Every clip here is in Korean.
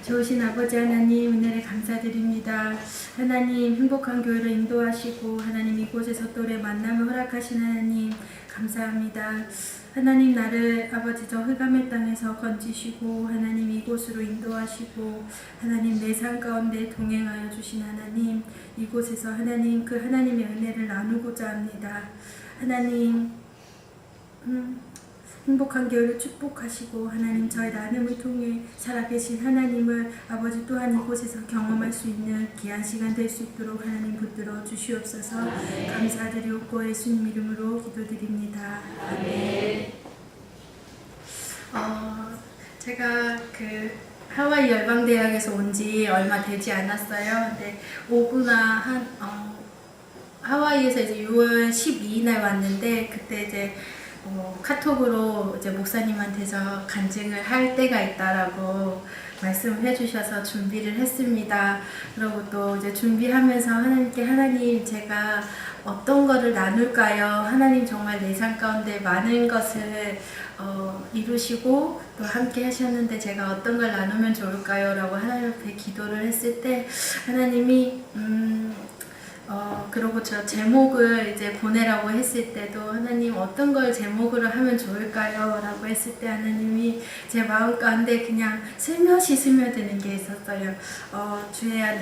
좋으신 아버지 하나님, 은혜를 감사드립니다. 하나님, 행복한 교회로 인도하시고 하나님 이곳에서 또 우리의 만남을 허락하신 하나님 감사합니다. 하나님, 나를 아버지 저 흑암의 땅에서 건지시고 하나님 이곳으로 인도하시고 하나님 내 삶 가운데 동행하여 주신 하나님, 이곳에서 하나님 그 하나님의 은혜를 나누고자 합니다. 하나님, 행복한 교회를 축복하시고 하나님 저의 나눔을 통해 살아계신 하나님을 아버지 또한 이곳에서 경험할 수 있는 귀한 시간 될 수 있도록 하나님 붙들어 주시옵소서. 감사드리옵고 예수님 이름으로 기도드립니다. 아멘. 제가 그 하와이 열방대학에서 온 지 얼마 되지 않았어요. 근데 오구나 하와이에서 이제 6월 12일 날 왔는데 그때 이제 카톡으로 이제 목사님한테서 간증을 할 때가 있다라고 말씀을 해주셔서 준비를 했습니다. 그리고 또 이제 준비하면서 하나님께 하나님 제가 어떤 거를 나눌까요? 하나님 정말 내 삶 가운데 많은 것을 이루시고 또 함께 하셨는데 제가 어떤 걸 나누면 좋을까요? 라고 하나님 앞에 기도를 했을 때 하나님이 그리고 저 제목을 이제 보내라고 했을 때도 하나님 어떤 걸 제목으로 하면 좋을까요? 라고 했을 때 하나님이 제 마음 가운데 그냥 슬며시 스며드는 게 있었어요. 주야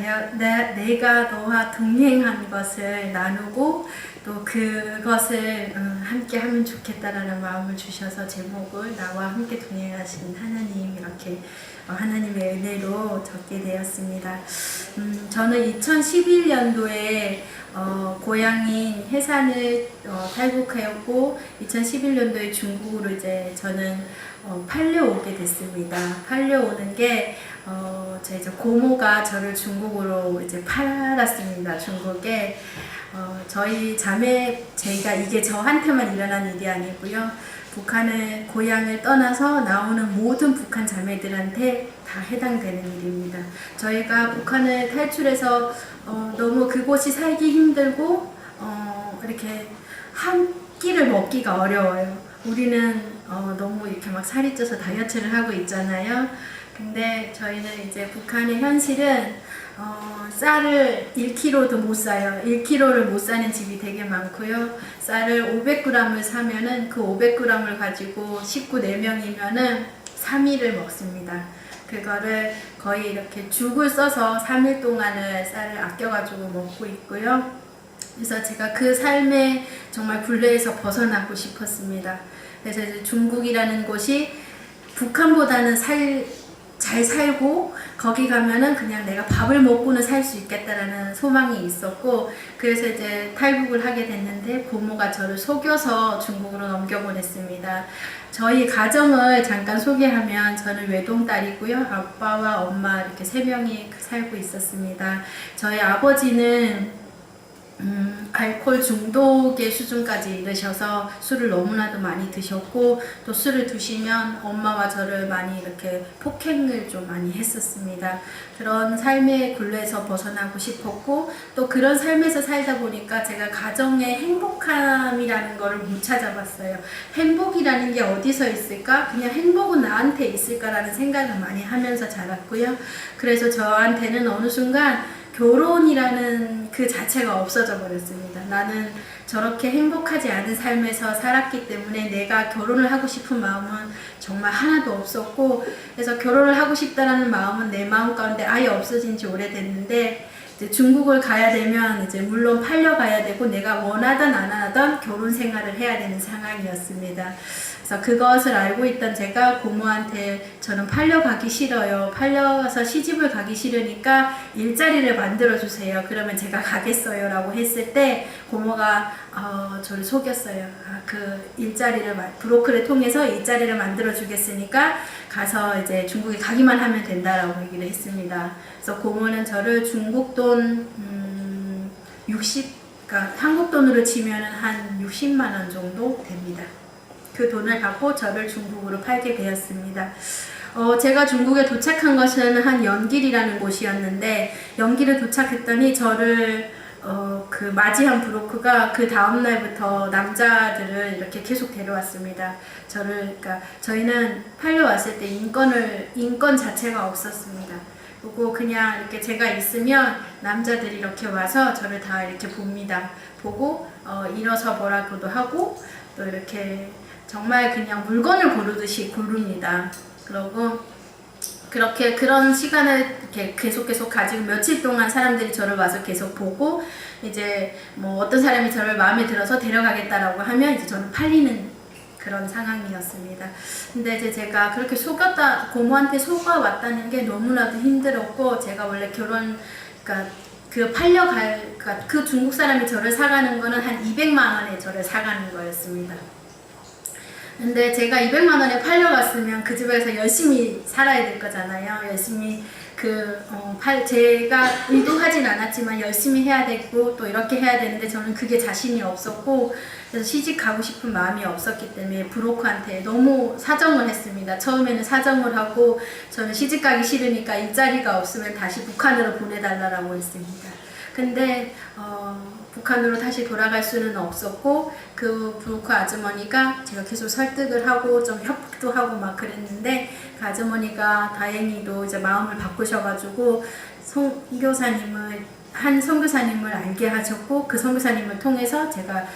내가 너와 동행한 것을 나누고 또 그것을 함께 하면 좋겠다라는 마음을 주셔서 제목을 나와 함께 동행하신 하나님 이렇게 하나님의 은혜로 적게 되었습니다. 저는 2011년도에 고향인 해산을 탈북하였고 2011년도에 중국으로 이제 저는 팔려오게 됐습니다. 팔려오는 게 제 고모가 저를 중국으로 이제 팔았습니다. 중국에 저희 자매 이게 저한테만 일어난 일이 아니고요. 북한을 고향을 떠나서 나오는 모든 북한 자매들한테 다 해당되는 일입니다. 저희가 북한을 탈출해서 너무 그곳이 살기 힘들고 이렇게 한 끼를 먹기가 어려워요. 우리는 너무 이렇게 막 살이 쪄서 다이어트를 하고 있잖아요. 근데 저희는 이제 북한의 현실은 쌀을 1kg도 못 사요. 1kg를 못 사는 집이 되게 많고요. 쌀을 500g을 사면은 그 500g을 가지고 식구 4명이면은 3일을 먹습니다. 그거를 거의 이렇게 죽을 써서 3일 동안을 쌀을 아껴가지고 먹고 있고요. 그래서 제가 그 삶에 정말 굴레에서 벗어나고 싶었습니다. 그래서 이제 중국이라는 곳이 북한보다는 잘 살고 거기 가면은 그냥 내가 밥을 먹고는 살 수 있겠다라는 소망이 있었고 그래서 이제 탈북을 하게 됐는데 고모가 저를 속여서 중국으로 넘겨보냈습니다. 저희 가정을 잠깐 소개하면 저는 외동딸이고요. 아빠와 엄마 이렇게 3명이 살고 있었습니다. 저희 아버지는 알코올 중독의 수준까지 이르셔서 술을 너무나도 많이 드셨고 또 술을 드시면 엄마와 저를 많이 이렇게 폭행을 좀 많이 했었습니다. 그런 삶의 굴레에서 벗어나고 싶었고 또 그런 삶에서 살다 보니까 제가 가정의 행복함이라는 거를 못 찾아봤어요. 행복이라는 게 어디서 있을까? 그냥 행복은 나한테 있을까라는 생각을 많이 하면서 자랐고요. 그래서 저한테는 어느 순간 결혼이라는 그 자체가 없어져 버렸습니다. 나는 저렇게 행복하지 않은 삶에서 살았기 때문에 내가 결혼을 하고 싶은 마음은 정말 하나도 없었고 그래서 결혼을 하고 싶다라는 마음은 내 마음 가운데 아예 없어진 지 오래됐는데 이제 중국을 가야 되면 이제 물론 팔려가야 되고 내가 원하든 안 하든 결혼 생활을 해야 되는 상황이었습니다. 그래서 그것을 알고 있던 제가 고모한테 저는 팔려가기 싫어요. 팔려서 시집을 가기 싫으니까 일자리를 만들어주세요. 그러면 제가 가겠어요. 라고 했을 때 고모가 저를 속였어요. 그 일자리를 브로커를 통해서 일자리를 만들어주겠으니까 가서 이제 중국에 가기만 하면 된다라고 얘기를 했습니다. 그래서 고모는 저를 중국 돈 60, 그러니까 한국 돈으로 치면 한 60만 원 정도 됩니다. 그 돈을 받고 저를 중국으로 팔게 되었습니다. 제가 중국에 도착한 것은 한 연길이라는 곳이었는데 연길에 도착했더니 저를 그 맞이한 브로커가 그 다음날부터 남자들을 이렇게 계속 데려왔습니다. 그러니까 저희는 팔려왔을 때 인권 자체가 없었습니다. 그리고 그냥 이렇게 제가 있으면 남자들이 이렇게 와서 저를 다 이렇게 봅니다. 보고 일어서 뭐라고도 하고 또 이렇게 정말 그냥 물건을 고르듯이 고릅니다. 그러고 그렇게 그런 시간을 이렇게 계속 가지고 며칠 동안 사람들이 저를 와서 계속 보고 이제 뭐 어떤 사람이 저를 마음에 들어서 데려가겠다라고 하면 이제 저는 팔리는 그런 상황이었습니다. 근데 이제 제가 그렇게 고모한테 속아왔다는 게 너무나도 힘들었고, 제가 원래 그러니까 그 중국 사람이 저를 사가는 거는 한 200만 원에 저를 사가는 거였습니다. 근데 제가 200만 원에 팔려갔으면 그 집에서 열심히 살아야 될 거잖아요. 열심히 제가 의도하진 않았지만 열심히 해야 되고 또 이렇게 해야 되는데 저는 그게 자신이 없었고, 그래서 시집 가고 싶은 마음이 없었기 때문에 브로커한테 너무 사정을 했습니다. 처음에는 사정을 하고 저는 시집 가기 싫으니까 일자리가 없으면 다시 북한으로 보내달라고 했습니다. 근데 북한으로 다시 돌아갈 수는 없었고, 그 브로커 아주머니가 제가 계속 설득을 하고 좀 협박도 하고 막 그랬는데, 그 아주머니가 다행히도 이제 마음을 바꾸셔가지고 한 선교사님을 알게 하셨고, 그 선교사님을 통해서 제가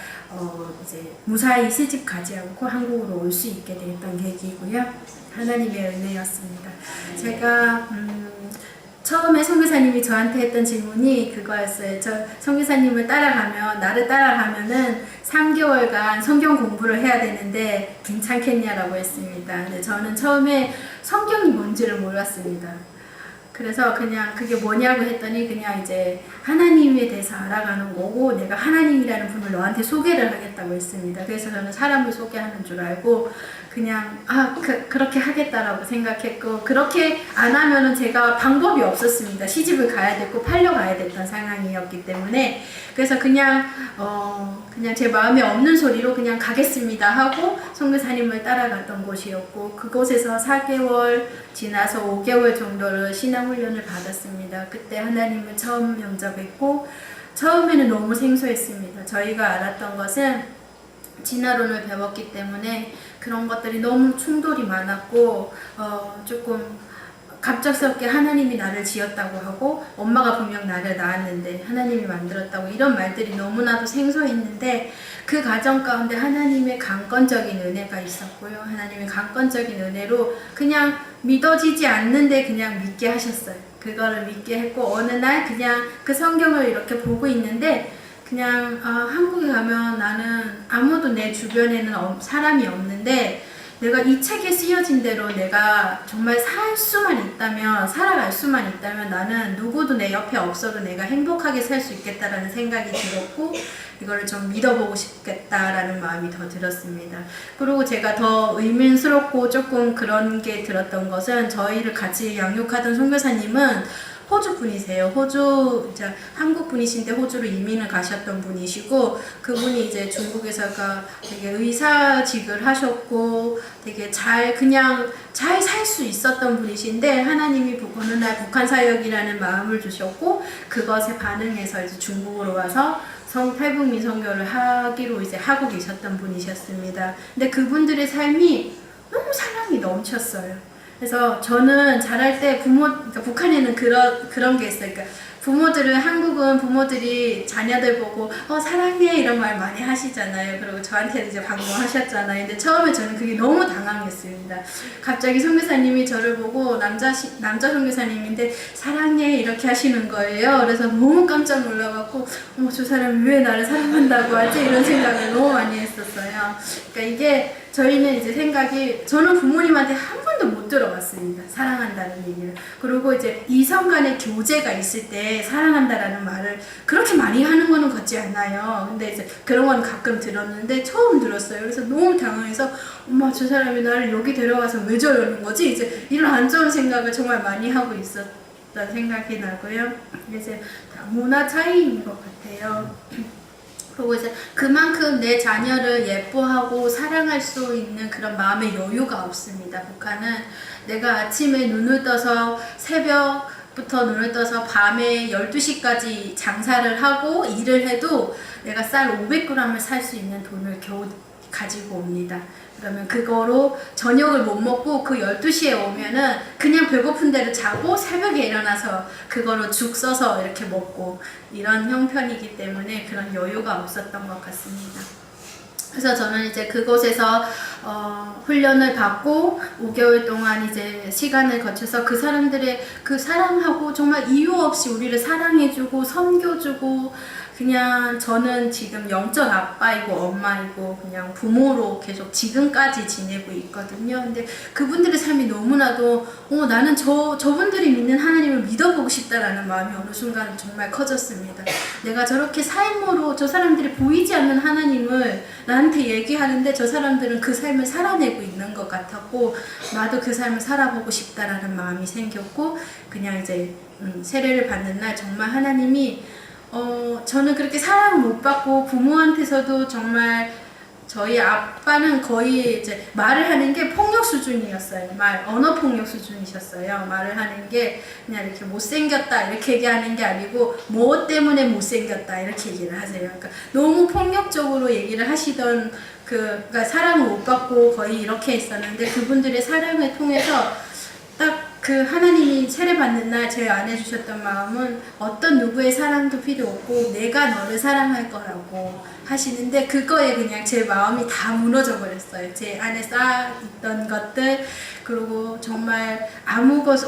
이제 무사히 시집 가지 않고 한국으로 올 수 있게 됐던 계기고요. 하나님의 은혜였습니다. 제가 처음에 선교사님이 저한테 했던 질문이 그거였어요. 선교사님을 나를 따라가면은 3개월간 성경 공부를 해야 되는데 괜찮겠냐라고 했습니다. 근데 저는 처음에 성경이 뭔지를 몰랐습니다. 그래서 그냥 그게 뭐냐고 했더니 그냥 이제 하나님에 대해서 알아가는 거고, 내가 하나님이라는 분을 너한테 소개를 하겠다고 했습니다. 그래서 저는 사람을 소개하는 줄 알고 그냥 그렇게 하겠다라고 생각했고, 그렇게 안 하면은 제가 방법이 없었습니다. 시집을 가야 됐고 팔려가야 됐던 상황이었기 때문에. 그래서 그냥 제 마음에 없는 소리로 그냥 가겠습니다 하고 선교사님을 따라갔던 곳이었고, 그곳에서 4개월 지나서 5개월 정도를 신앙훈련을 받았습니다. 그때 하나님을 처음 영접했고, 처음에는 너무 생소했습니다. 저희가 알았던 것은 진화론을 배웠기 때문에 그런 것들이 너무 충돌이 많았고, 조금 갑작스럽게 하나님이 나를 지었다고 하고, 엄마가 분명 나를 낳았는데 하나님이 만들었다고, 이런 말들이 너무나도 생소했는데, 그 과정 가운데 하나님의 강권적인 은혜가 있었고요. 하나님의 강권적인 은혜로 그냥 믿어지지 않는데 그냥 믿게 하셨어요. 그거를 믿게 했고, 어느 날 그냥 그 성경을 이렇게 보고 있는데 그냥 한국에 가면 나는 아무도 내 주변에는 사람이 없는데, 내가 이 책에 쓰여진 대로 내가 정말 살아갈 수만 있다면 나는 누구도 내 옆에 없어도 내가 행복하게 살 수 있겠다라는 생각이 들었고, 이거를 좀 믿어보고 싶겠다라는 마음이 더 들었습니다. 그리고 제가 더 의문스럽고 조금 그런 게 들었던 것은, 저희를 같이 양육하던 선교사님은 호주 분이세요. 이제 한국 분이신데 호주로 이민을 가셨던 분이시고, 그분이 이제 중국에서가 되게 의사직을 하셨고 되게 잘 살 수 있었던 분이신데, 하나님이 어느 날 북한 사역이라는 마음을 주셨고, 그것에 반응해서 이제 중국으로 와서 탈북민 선교를 하기로 이제 하고 계셨던 분이셨습니다. 근데 그분들의 삶이 너무 사랑이 넘쳤어요. 그래서 저는 자랄 때 그러니까 북한에는 그런 게 있어요. 그러니까 한국은 부모들이 자녀들 보고 사랑해 이런 말 많이 하시잖아요. 그리고 저한테 이제 방금 하셨잖아요. 근데 처음에 저는 그게 너무 당황했습니다. 갑자기 선교사님이 저를 보고, 남자 선교사님인데 사랑해 이렇게 하시는 거예요. 그래서 너무 깜짝 놀라갖고 저 사람이 왜 나를 사랑한다고 하지? 이런 생각을 너무 많이 했었어요. 그러니까 이게 저희는 이제 저는 부모님한테 한 번도 못 들어봤습니다. 사랑한다는 얘기를. 그리고 이제 이성 간의 교제가 있을 때 사랑한다라는 말을 그렇게 많이 하는 거는 같지 않아요. 근데 이제 그런 건 가끔 들었는데 처음 들었어요. 그래서 너무 당황해서, 엄마 저 사람이 나를 여기 데려가서 왜 저러는 거지? 이제 이런 안 좋은 생각을 정말 많이 하고 있었던 생각이 나고요. 이제 문화 차이인 것 같아요. 그리고 이제 그만큼 내 자녀를 예뻐하고 사랑할 수 있는 그런 마음의 여유가 없습니다. 북한은 내가 아침에 눈을 떠서 새벽부터 눈을 떠서 밤에 12시까지 장사를 하고 일을 해도 내가 쌀 500g을 살 수 있는 돈을 겨우 가지고 옵니다. 그러면 그거로 저녁을 못 먹고 그 12시에 오면은 그냥 배고픈 대로 자고 새벽에 일어나서 그거로 죽 써서 이렇게 먹고 이런 형편이기 때문에 그런 여유가 없었던 것 같습니다. 그래서 저는 이제 그곳에서 훈련을 받고 5개월 동안 이제 시간을 거쳐서 그 사람들의 그 사랑하고 정말 이유 없이 우리를 사랑해주고 섬겨주고 그냥 저는 지금 영적 아빠이고 엄마이고 그냥 부모로 계속 지금까지 지내고 있거든요. 근데 그분들의 삶이 너무나도 나는 저분들이 믿는 하나님을 믿어보고 싶다라는 마음이 어느 순간 정말 커졌습니다. 내가 저렇게 삶으로 저 사람들이 보이지 않는 하나님을 나한테 얘기하는데 저 사람들은 그 삶을 살아내고 있는 것 같았고 나도 그 삶을 살아보고 싶다라는 마음이 생겼고 그냥 이제 세례를 받는 날 정말 하나님이 저는 그렇게 사랑을 못 받고 부모한테서도 정말 저희 아빠는 거의 이제 말을 하는 게 폭력 수준이었어요. 언어 폭력 수준이셨어요. 말을 하는 게 그냥 이렇게 못생겼다 이렇게 얘기하는 게 아니고 뭐 때문에 못생겼다 이렇게 얘기를 하세요. 그러니까 너무 폭력적으로 얘기를 하시던 그러니까 사랑을 못 받고 거의 이렇게 했었는데 그분들의 사랑을 통해서 딱 그 하나님이 세례받는 날 제 안에 주셨던 마음은 어떤 누구의 사랑도 필요 없고 내가 너를 사랑할 거라고 하시는데 그거에 그냥 제 마음이 다 무너져 버렸어요. 제 안에 쌓여있던 것들 그리고 정말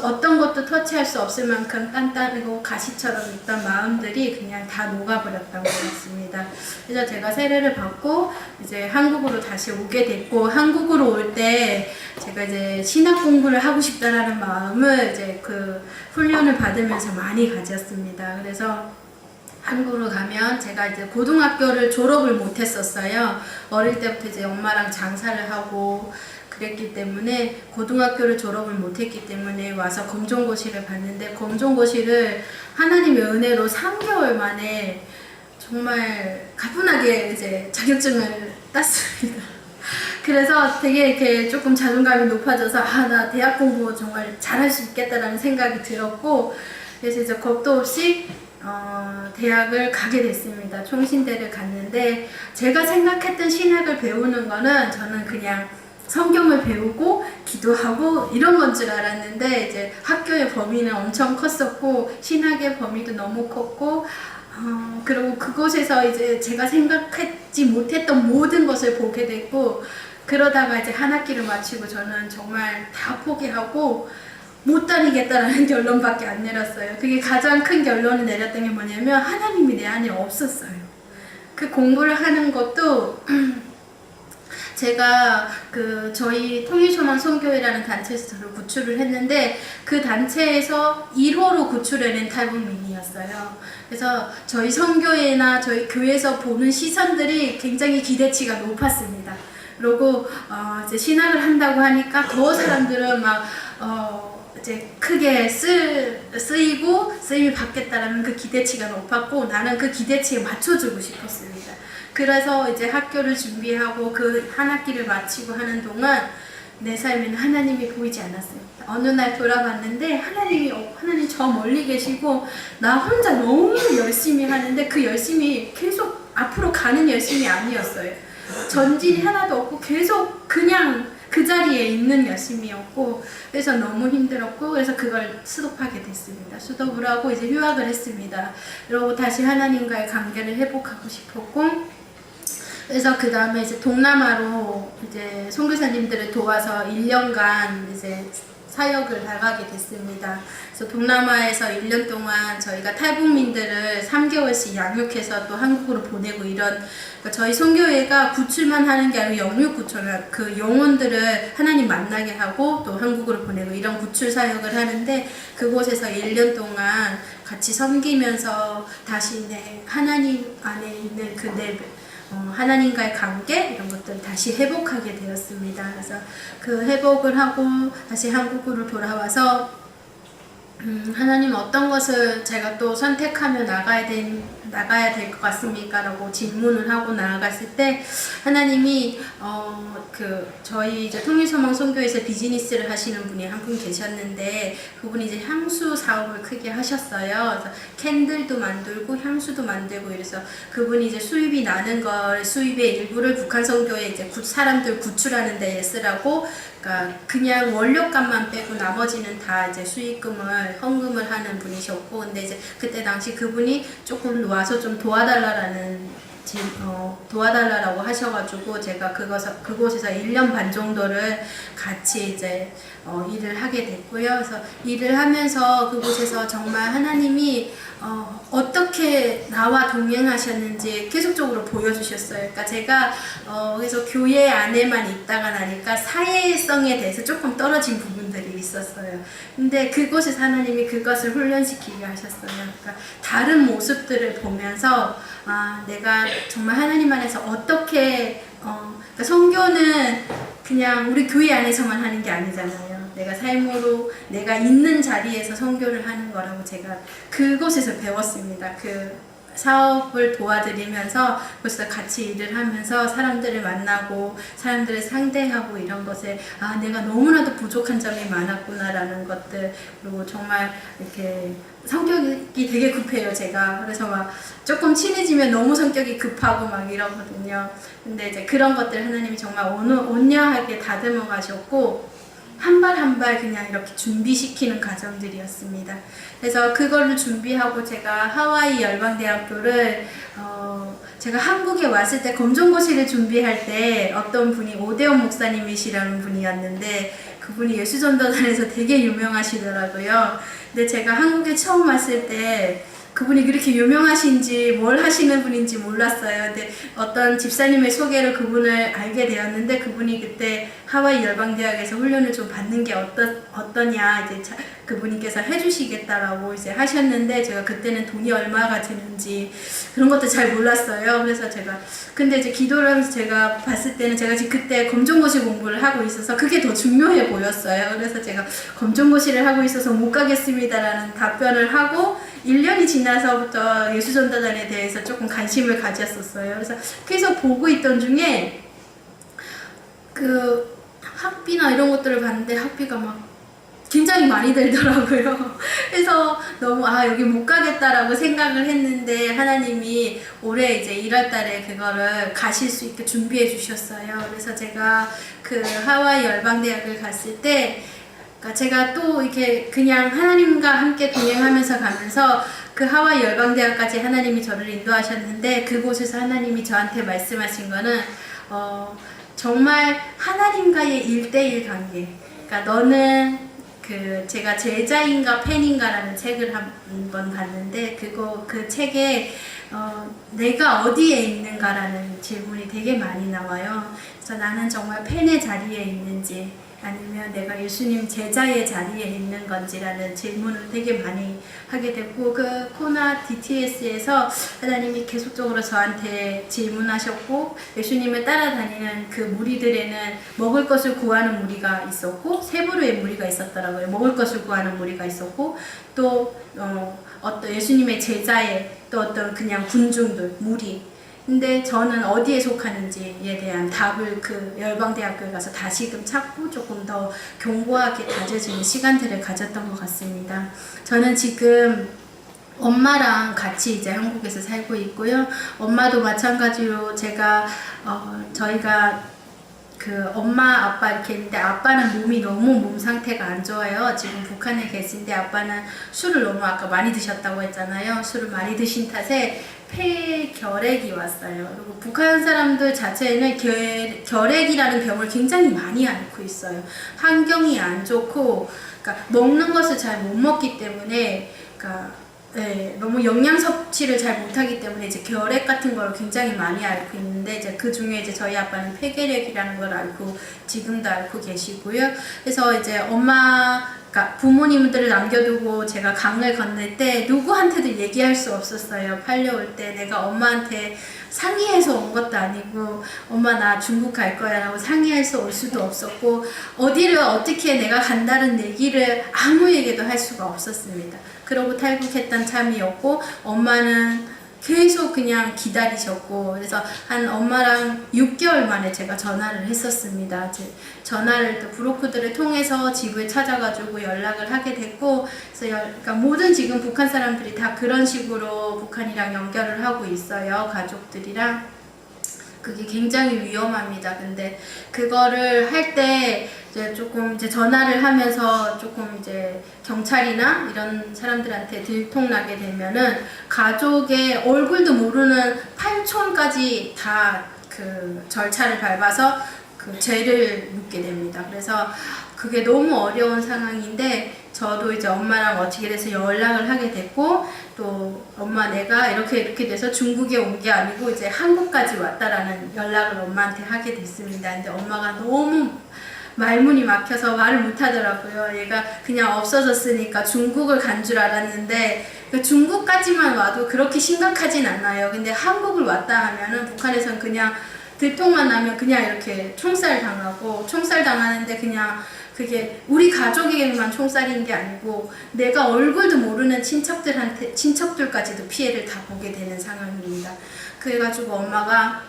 어떤 것도 터치할 수 없을 만큼 단단하고 가시처럼 있던 마음들이 그냥 다 녹아버렸던 것 같습니다. 그래서 제가 세례를 받고 이제 한국으로 다시 오게 됐고 한국으로 올 때 제가 이제 신학 공부를 하고 싶다라는 마음을 이제 그 훈련을 받으면서 많이 가졌습니다. 그래서 한국으로 가면 제가 이제 고등학교를 졸업을 못 했었어요. 어릴 때부터 이제 엄마랑 장사를 하고 그랬기 때문에 고등학교를 졸업을 못했기 때문에 와서 검정고시를 봤는데 검정고시를 하나님의 은혜로 3개월 만에 정말 가뿐하게 이제 자격증을 땄습니다. 그래서 되게 이렇게 조금 자존감이 높아져서 나 대학 공부 정말 잘할 수 있겠다라는 생각이 들었고 그래서 이제 겁도 없이 대학을 가게 됐습니다. 총신대를 갔는데 제가 생각했던 신학을 배우는 거는 저는 그냥 성경을 배우고 기도하고 이런 건 줄 알았는데 이제 학교의 범위는 엄청 컸었고 신학의 범위도 너무 컸고 그리고 그곳에서 이제 제가 생각하지 못했던 모든 것을 보게 됐고 그러다가 이제 한 학기를 마치고 저는 정말 다 포기하고 못 다니겠다라는 결론밖에 안 내렸어요. 그게 가장 큰 결론을 내렸던 게 뭐냐면 하나님이 내 안에 없었어요. 그 공부를 하는 것도 제가 저희 통일소망 선교회라는 단체에서 저를 구출을 했는데 그 단체에서 1호로 구출해낸 탈북민이었어요. 그래서 저희 선교회나 저희 교회에서 보는 시선들이 굉장히 기대치가 높았습니다. 그리고 이제 신학을 한다고 하니까 더 사람들은 막 이제 크게 쓰이고 쓰임이 받겠다라는 그 기대치가 높았고 나는 그 기대치에 맞춰주고 싶었습니다. 그래서 이제 학교를 준비하고 그 한 학기를 마치고 하는 동안 내 삶에는 하나님이 보이지 않았어요. 어느 날 돌아봤는데 하나님 저 멀리 계시고 나 혼자 너무 열심히 하는데 그 열심이 계속 앞으로 가는 열심이 아니었어요. 전진이 하나도 없고 계속 그냥 그 자리에 있는 열심이었고 그래서 너무 힘들었고 그래서 그걸 스톱하게 됐습니다. 스톱을 하고 이제 휴학을 했습니다. 그리고 다시 하나님과의 관계를 회복하고 싶었고 그래서 그 다음에 이제 동남아로 이제 선교사님들을 도와서 1년간 이제 사역을 나가게 됐습니다. 그래서 동남아에서 1년 동안 저희가 탈북민들을 3개월씩 양육해서 또 한국으로 보내고 그러니까 저희 선교회가 구출만 하는 게 아니고 영육 구출, 그 영혼들을 하나님 만나게 하고 또 한국으로 보내고 이런 구출 사역을 하는데 그곳에서 1년 동안 같이 섬기면서 다시 하나님 안에 있는 하나님과의 관계 이런 것들을 다시 회복하게 되었습니다. 그래서 그 회복을 하고 다시 한국으로 돌아와서 하나님 어떤 것을 제가 또 선택하며 나가야 나가야 될 것 같습니까? 라고 질문을 하고 나아갔을 때 하나님이 저희 이제 통일소망 선교에서 비즈니스를 하시는 분이 한 분 계셨는데 그분이 이제 향수 사업을 크게 하셨어요. 그래서 캔들도 만들고 향수도 만들고 이래서 그분이 이제 수입이 나는 걸 수입의 일부를 북한 선교에 이제 사람들 구출하는 데에 쓰라고 그러니까 그냥 원료값만 빼고 나머지는 다 이제 수익금을 헌금을 하는 분이셨고 근데 이제 그때 당시 그분이 조금 와서 좀 도와달라고 하셔가지고 제가 그곳에서 1년 반 정도를 같이 이제 일을 하게 됐고요. 그래서 일을 하면서 그곳에서 정말 하나님이 어떻게 나와 동행하셨는지 계속적으로 보여주셨어요. 그러니까 제가 그래서 교회 안에만 있다가 나니까 사회성에 대해서 조금 떨어진 부분들이 있었어요. 근데 그곳에서 하나님이 그것을 훈련시키게 하셨어요. 그러니까 다른 모습들을 보면서 내가 정말 하나님 안에서 어떻게 그러니까 선교는 그냥 우리 교회 안에서만 하는 게 아니잖아요. 내가 삶으로 내가 있는 자리에서 선교를 하는 거라고 제가 그곳에서 배웠습니다. 그 사업을 도와드리면서 그래서 같이 일을 하면서 사람들을 만나고 사람들을 상대하고 이런 것에 내가 너무나도 부족한 점이 많았구나라는 것들 그리고 정말 이렇게 성격이 되게 급해요 제가. 그래서 막 조금 친해지면 너무 성격이 급하고 막 이러거든요. 근데 이제 그런 것들 하나님이 정말 온유하게 다듬어 가셨고 한 발 한 발 그냥 이렇게 준비시키는 과정들이었습니다. 그래서 그걸로 준비하고 제가 하와이 열방대학교를 제가 한국에 왔을 때 검정고시를 준비할 때 어떤 분이 오대원 목사님이시라는 분이었는데 그분이 예수전도단에서 되게 유명하시더라고요. 근데 제가 한국에 처음 왔을 때 그분이 그렇게 유명하신지 뭘 하시는 분인지 몰랐어요. 근데 어떤 집사님의 소개로 그분을 알게 되었는데 그분이 그때 하와이 열방대학에서 훈련을 좀 받는 게 어떠냐 이제 그분께서 해주시겠다라고 이제 하셨는데 제가 그때는 돈이 얼마가 드는지 그런 것도 잘 몰랐어요. 그래서 근데 이제 기도를 하면서 제가 봤을 때는 제가 지금 그때 검정고시 공부를 하고 있어서 그게 더 중요해 보였어요. 그래서 제가 검정고시를 하고 있어서 못 가겠습니다라는 답변을 하고 1년이 지나서부터 예수전도단에 대해서 조금 관심을 가졌었어요. 그래서 계속 보고 있던 중에 그 학비나 이런 것들을 봤는데 학비가 막 굉장히 많이 들더라고요. 그래서 너무 여기 못 가겠다라고 생각을 했는데 하나님이 올해 이제 1월 달에 그거를 가실 수 있게 준비해 주셨어요. 그래서 제가 그 하와이 열방대학을 갔을 때 그러니까 제가 또 이렇게 그냥 하나님과 함께 동행하면서 가면서 그 하와이 열방대학까지 하나님이 저를 인도하셨는데 그곳에서 하나님이 저한테 말씀하신 거는 정말 하나님과의 1대1 관계. 그러니까 너는 제가 제자인가 팬인가라는 책을 한번 봤는데 그 책에 내가 어디에 있는가라는 질문이 되게 많이 나와요. 그래서 나는 정말 팬의 자리에 있는지 아니면 내가 예수님 제자의 자리에 있는 건지라는 질문을 되게 많이 하게 됐고 그 코나 DTS에서 하나님이 계속적으로 저한테 질문하셨고 예수님을 따라다니는 그 무리들에는 먹을 것을 구하는 무리가 있었고 세 부류의 무리가 있었더라고요. 먹을 것을 구하는 무리가 있었고 또 어떤 예수님의 제자의 또 어떤 그냥 군중들 무리 근데 저는 어디에 속하는지에 대한 답을 그 열방대학교에 가서 다시금 찾고 조금 더 견고하게 다져지는 시간들을 가졌던 것 같습니다. 저는 지금 엄마랑 같이 이제 한국에서 살고 있고요. 엄마도 마찬가지로 저희가 그 엄마 아빠 이렇게 있는데 아빠는 몸 상태가 안 좋아요. 지금 북한에 계신데 아빠는 술을 너무 아까 많이 드셨다고 했잖아요. 술을 많이 드신 탓에 폐결핵이 왔어요. 그리고 북한 사람들 자체는 결핵이라는 병을 굉장히 많이 앓고 있어요. 환경이 안 좋고 그러니까 먹는 것을 잘 못 먹기 때문에 너무 영양 섭취를 잘 못하기 때문에 이제 결핵 같은 걸 굉장히 많이 앓고 있는데 이제 그 중에 이제 저희 아빠는 폐결핵이라는 걸 앓고 지금도 앓고 계시고요. 그래서 이제 그러니까 부모님들을 남겨두고 제가 강을 건널 때 누구한테도 얘기할 수 없었어요. 팔려올 때 내가 엄마한테 상의해서 온 것도 아니고 엄마 나 중국 갈 거야 라고 상의해서 올 수도 없었고 어디를 어떻게 내가 간다는 얘기를 아무에게도 할 수가 없었습니다. 그러고 탈북했던 참이었고 엄마는 계속 그냥 기다리셨고, 그래서 한 엄마랑 6개월 만에 제가 전화를 했었습니다. 전화를 또 브로커들을 통해서 집을 찾아가지고 연락을 하게 됐고, 그래서 그러니까 모든 지금 북한 사람들이 다 그런 식으로 북한이랑 연결을 하고 있어요. 가족들이랑. 그게 굉장히 위험합니다. 근데 그거를 할 때 이제 조금 이제 전화를 하면서 조금 이제 경찰이나 이런 사람들한테 들통나게 되면은 가족의 얼굴도 모르는 8촌까지 다 그 절차를 밟아서 그 죄를 묻게 됩니다. 그래서 그게 너무 어려운 상황인데, 저도 이제 엄마랑 어떻게 돼서 연락을 하게 됐고, 또 엄마 내가 이렇게 돼서 중국에 온 게 아니고 이제 한국까지 왔다라는 연락을 엄마한테 하게 됐습니다. 근데 엄마가 너무 말문이 막혀서 말을 못 하더라고요. 얘가 그냥 없어졌으니까 중국을 간 줄 알았는데, 중국까지만 와도 그렇게 심각하진 않아요. 근데 한국을 왔다 하면은 북한에선 그냥 들통만 나면 그냥 이렇게 총살 당하고, 총살 당하는데 그냥 그게 우리 가족에게만 총살인 게 아니고 내가 얼굴도 모르는 친척들까지도 피해를 다 보게 되는 상황입니다. 그래가지고 엄마가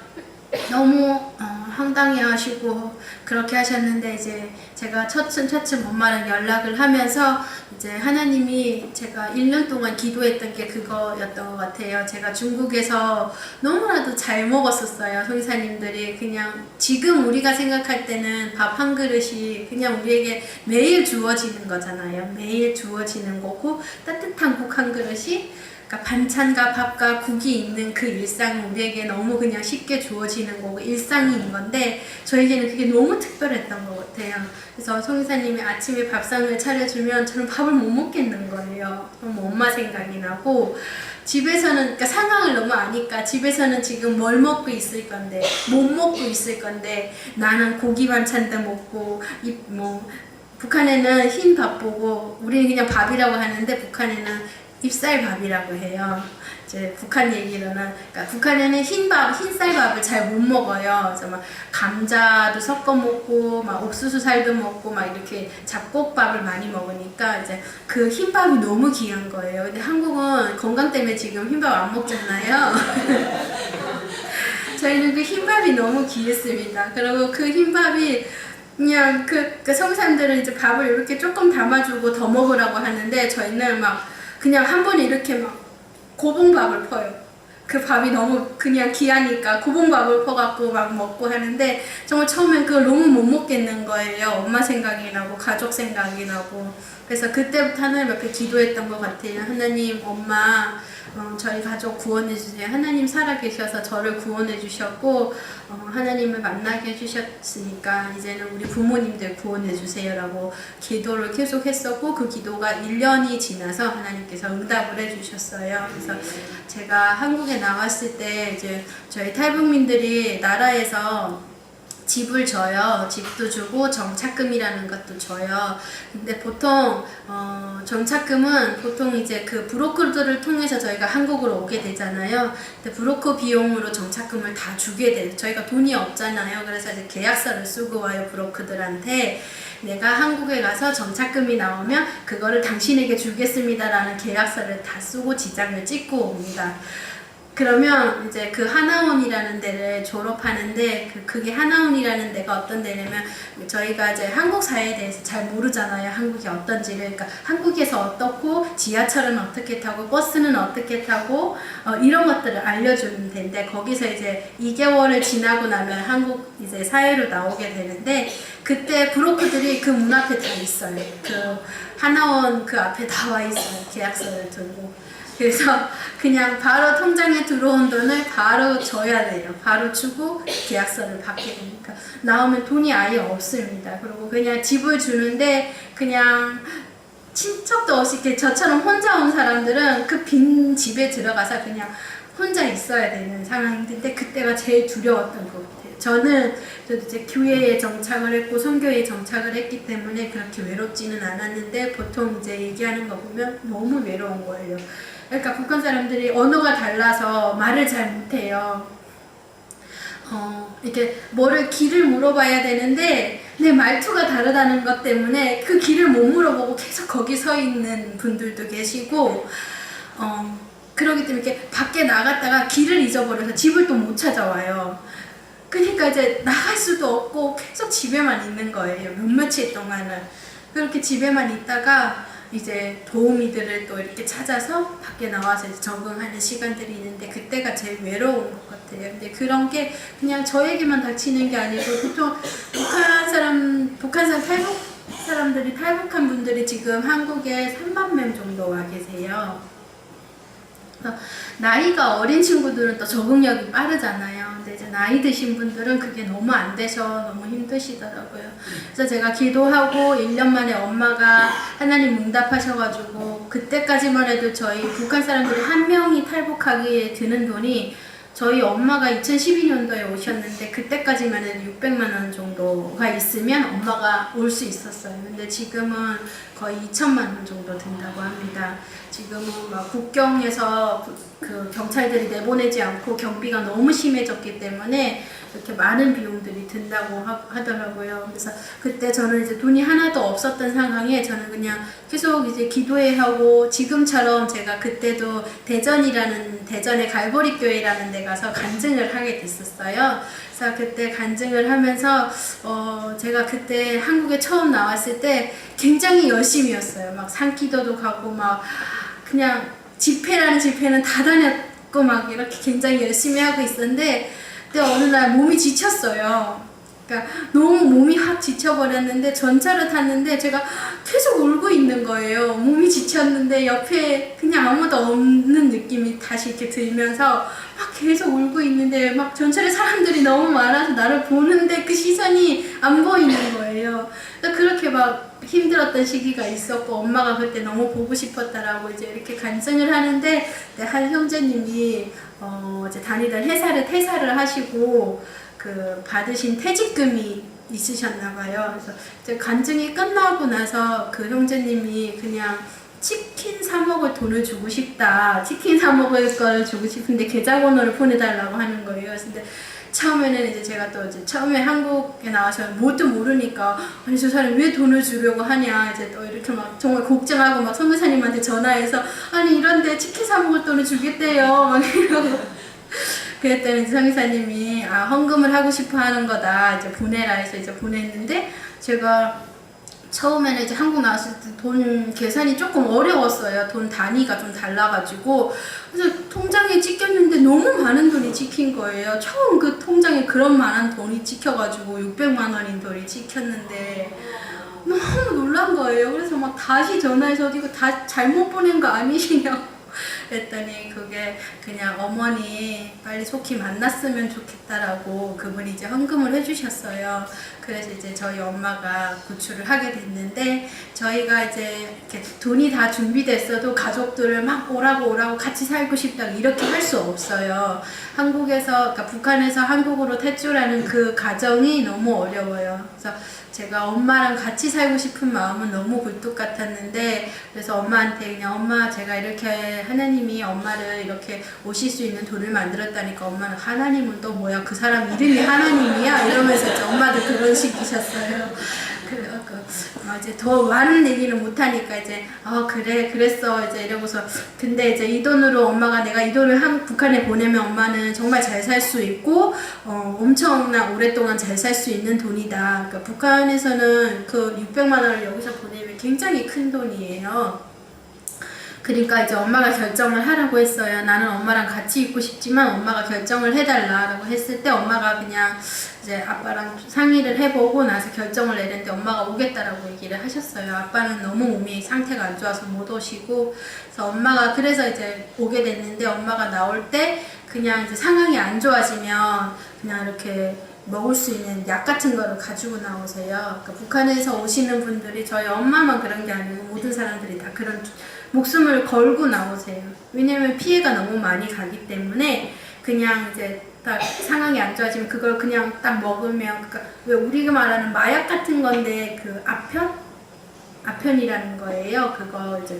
너무 황당해하시고 그렇게 하셨는데, 이제 제가 차츰 엄마랑 연락을 하면서 이제 하나님이 제가 1년 동안 기도했던 게 그거였던 것 같아요. 제가 중국에서 너무나도 잘 먹었었어요. 성사님들이 그냥 지금 우리가 생각할 때는 밥 한 그릇이 그냥 우리에게 매일 주어지는 거잖아요. 매일 주어지는 거고, 따뜻한 국 한 그릇이 그러니까 반찬과 밥과 국이 있는 그 일상은 우리에게 너무 그냥 쉽게 주어지는 거고 일상인 건데, 저에게는 그게 너무 특별했던 것 같아요. 그래서 성사님이 아침에 밥상을 차려주면 저는 밥을 못 먹겠는 거예요. 너무 엄마 생각이 나고, 집에서는 그러니까 상황을 너무 아니까 집에서는 지금 뭘 먹고 있을 건데 못 먹고 있을 건데, 나는 고기 반찬도 먹고 북한에는 흰 밥 보고, 우리는 그냥 밥이라고 하는데 북한에는 잎쌀밥이라고 해요. 이제 북한 얘기로는, 그러니까 북한에는 흰쌀밥을 잘 못 먹어요. 그래서 막 감자도 섞어 먹고, 막 옥수수 살도 먹고, 막 이렇게 잡곡밥을 많이 먹으니까 이제 그 흰밥이 너무 귀한 거예요. 근데 한국은 건강 때문에 지금 흰밥 안 먹잖아요. 저희는 그 흰밥이 너무 귀했습니다. 그리고 그 흰밥이 그냥 그 성산들은 이제 밥을 이렇게 조금 담아주고 더 먹으라고 하는데, 저희는 막 그냥 한 번에 이렇게 막 고봉밥을 퍼요. 그 밥이 너무 그냥 귀하니까 고봉밥을 퍼갖고 막 먹고 하는데, 정말 처음엔 그걸 너무 못 먹겠는 거예요. 엄마 생각이 나고 가족 생각이 나고. 그래서 그때부터 하나님 앞에 기도했던 것 같아요. 하나님, 엄마 저희 가족 구원해 주세요. 하나님 살아계셔서 저를 구원해 주셨고, 하나님을 만나게 해주셨으니까 이제는 우리 부모님들 구원해 주세요라고 기도를 계속 했었고, 그 기도가 1년이 지나서 하나님께서 응답을 해주셨어요. 그래서 제가 한국에 나왔을 때 이제 저희 탈북민들이 나라에서 집을 줘요. 집도 주고 정착금이라는 것도 줘요. 근데 보통 정착금은 보통 이제 그 브로커들을 통해서 저희가 한국으로 오게 되잖아요. 근데 브로커 비용으로 정착금을 다 주게 돼요. 저희가 돈이 없잖아요. 그래서 이제 계약서를 쓰고 와요. 브로커들한테 내가 한국에 가서 정착금이 나오면 그거를 당신에게 주겠습니다라는 계약서를 다 쓰고 지장을 찍고 옵니다. 그러면 이제 그 하나원이라는 데를 졸업하는데, 그게 하나원이라는 데가 어떤 데냐면, 저희가 이제 한국 사회에 대해서 잘 모르잖아요. 한국이 어떤지를. 그러니까 한국에서 어떻고, 지하철은 어떻게 타고, 버스는 어떻게 타고, 이런 것들을 알려주는 데인데, 거기서 이제 2개월을 지나고 나면 한국 이제 사회로 나오게 되는데, 그때 브로커들이 그 문 앞에 다 있어요. 그 하나원 그 앞에 나와 있어요. 계약서를 들고. 그래서 그냥 바로 통장에 들어온 돈을 바로 줘야 돼요. 바로 주고 계약서를 받게 되니까 나오면 돈이 아예 없습니다. 그리고 그냥 집을 주는데, 그냥 친척도 없이 이렇게 저처럼 혼자 온 사람들은 그 빈 집에 들어가서 그냥 혼자 있어야 되는 상황인데, 그때가 제일 두려웠던 것 같아요. 저도 이제 교회에 정착을 했고 선교에 정착을 했기 때문에 그렇게 외롭지는 않았는데, 보통 이제 얘기하는 거 보면 너무 외로운 거예요. 그러니까 북한 사람들이 언어가 달라서 말을 잘 못해요. 이렇게 길을 물어봐야 되는데 내 말투가 다르다는 것 때문에 그 길을 못 물어보고 계속 거기 서 있는 분들도 계시고, 그러기 때문에 이렇게 밖에 나갔다가 길을 잊어버려서 집을 또 못 찾아와요. 그러니까 이제 나갈 수도 없고 계속 집에만 있는 거예요. 몇 며칠 동안은. 그렇게 집에만 있다가 이제 도우미들을 또 이렇게 찾아서 밖에 나와서 이제 적응하는 시간들이 있는데 그때가 제일 외로운 것 같아요. 근데 그런 게 그냥 저에게만 닥치는 게 아니고 보통 북한산 탈북 사람들이 탈북한 분들이 지금 한국에 3만 명 정도 와 계세요. 나이가 어린 친구들은 또 적응력이 빠르잖아요. 근데 이제 나이 드신 분들은 그게 너무 안 되셔 너무 힘드시더라고요. 그래서 제가 기도하고 1년 만에 엄마가 하나님 응답하셔가지고 그때까지만 해도 저희 북한 사람들이 한 명이 탈북하기에 드는 돈이 저희 엄마가 2012년도에 오셨는데 그때까지만 해도 600만 원 정도가 있으면 엄마가 올 수 있었어요. 근데 지금은 거의 2천만 원 정도 든다고 합니다. 지금은 막 국경에서 그 경찰들이 내보내지 않고 경비가 너무 심해졌기 때문에 이렇게 많은 비용들이 든다고 하더라고요. 그래서 그때 저는 이제 돈이 하나도 없었던 상황에 저는 그냥 계속 이제 기도해야 하고 지금처럼 제가 그때도 대전의 갈보리 교회라는 데 가서 간증을 하게 됐었어요. 그래서 그때 간증을 하면서 제가 그때 한국에 처음 나왔을 때 굉장히 열심히였어요. 막 산기도도 가고 막 그냥 집회라는 집회는 다 다녔고 막 이렇게 굉장히 열심히 하고 있었는데 그때 어느 날 몸이 지쳤어요. 그러니까 너무 몸이 확 지쳐버렸는데 전차를 탔는데 제가 계속 울고 있는 거예요. 몸이 지쳤는데 옆에 그냥 아무도 없는 느낌이 다시 이렇게 들면서 막 계속 울고 있는데 막 전철에 사람들이 너무 많아서 나를 보는데 그 시선이 안 보이는 거예요. 그렇게 막 힘들었던 시기가 있었고 엄마가 그때 너무 보고 싶었다라고 이제 이렇게 간증을 하는데 한 형제님이 이제 다니던 회사를 퇴사를 하시고 그 받으신 퇴직금이 있으셨나 봐요. 그래서 이제 간증이 끝나고 나서 그 형제님이 그냥 치킨 사 먹을 돈을 주고 싶다. 치킨 사 먹을 걸 주고 싶은데 계좌번호를 보내달라고 하는 거예요. 근데 처음에는 이제 제가 또 이제 처음에 한국에 나와서 뭣도 모르니까 아니 저 사람이 왜 돈을 주려고 하냐 이제 또 이렇게 막 정말 걱정하고 막 선교사님한테 전화해서 아니 이런데 치킨 사 먹을 돈을 주겠대요 막 이러고 그랬더니 선교사님이 헌금을 하고 싶어 하는 거다 이제 보내라 해서 이제 보냈는데 제가 처음에는 이제 한국 나왔을 때 돈 계산이 조금 어려웠어요. 돈 단위가 좀 달라가지고 그래서 통장에 찍혔는데 너무 많은 돈이 찍힌 거예요. 처음 그 통장에 그런 많은 돈이 찍혀가지고 600만 원인 돈이 찍혔는데 너무 놀란 거예요. 그래서 막 다시 전화해서 이거 다 잘못 보낸 거 아니시냐고 그랬더니 그게 그냥 어머니 빨리 속히 만났으면 좋겠다라고 그분이 이제 헌금을 해주셨어요. 그래서 이제 저희 엄마가 구출을 하게 됐는데 저희가 이제 이렇게 돈이 다 준비됐어도 가족들을 막 오라고 같이 살고 싶다 이렇게 할 수 없어요. 그러니까 북한에서 한국으로 퇴출하는 그 과정이 너무 어려워요. 그래서 제가 엄마랑 같이 살고 싶은 마음은 너무 굴뚝 같았는데 그래서 엄마한테 그냥 엄마 제가 이렇게 하나님이 엄마를 이렇게 오실 수 있는 돈을 만들었다니까 엄마는 하나님은 또 뭐야 그 사람 이름이 하나님이야 이러면서 이제 엄마도 그런 식이셨어요. 이제 더 많은 얘기를 못하니까 이제 그래 그랬어 이제 이러고서 근데 이제 이 돈으로 엄마가 내가 이 돈을 북한에 보내면 엄마는 정말 잘 살 수 있고 엄청난 오랫동안 잘 살 수 있는 돈이다. 그러니까 북한에서는 그 600만 원을 여기서 보내면 굉장히 큰 돈이에요. 그러니까 이제 엄마가 결정을 하라고 했어요. 나는 엄마랑 같이 있고 싶지만 엄마가 결정을 해달라고 했을 때 엄마가 그냥 이제 아빠랑 상의를 해보고 나서 결정을 내렸는데 엄마가 오겠다라고 얘기를 하셨어요. 아빠는 너무 몸이 상태가 안 좋아서 못 오시고 그래서 엄마가 그래서 이제 오게 됐는데 엄마가 나올 때 그냥 이제 상황이 안 좋아지면 그냥 이렇게 먹을 수 있는 약 같은 거를 가지고 나오세요. 그러니까 북한에서 오시는 분들이 저희 엄마만 그런 게 아니고 모든 사람들이 다 그런 목숨을 걸고 나오세요. 왜냐면 피해가 너무 많이 가기 때문에 그냥 이제 딱 상황이 안 좋아지면 그걸 그냥 딱 먹으면 그러니까 왜 우리가 말하는 마약 같은 건데 그 아편이라는 거예요.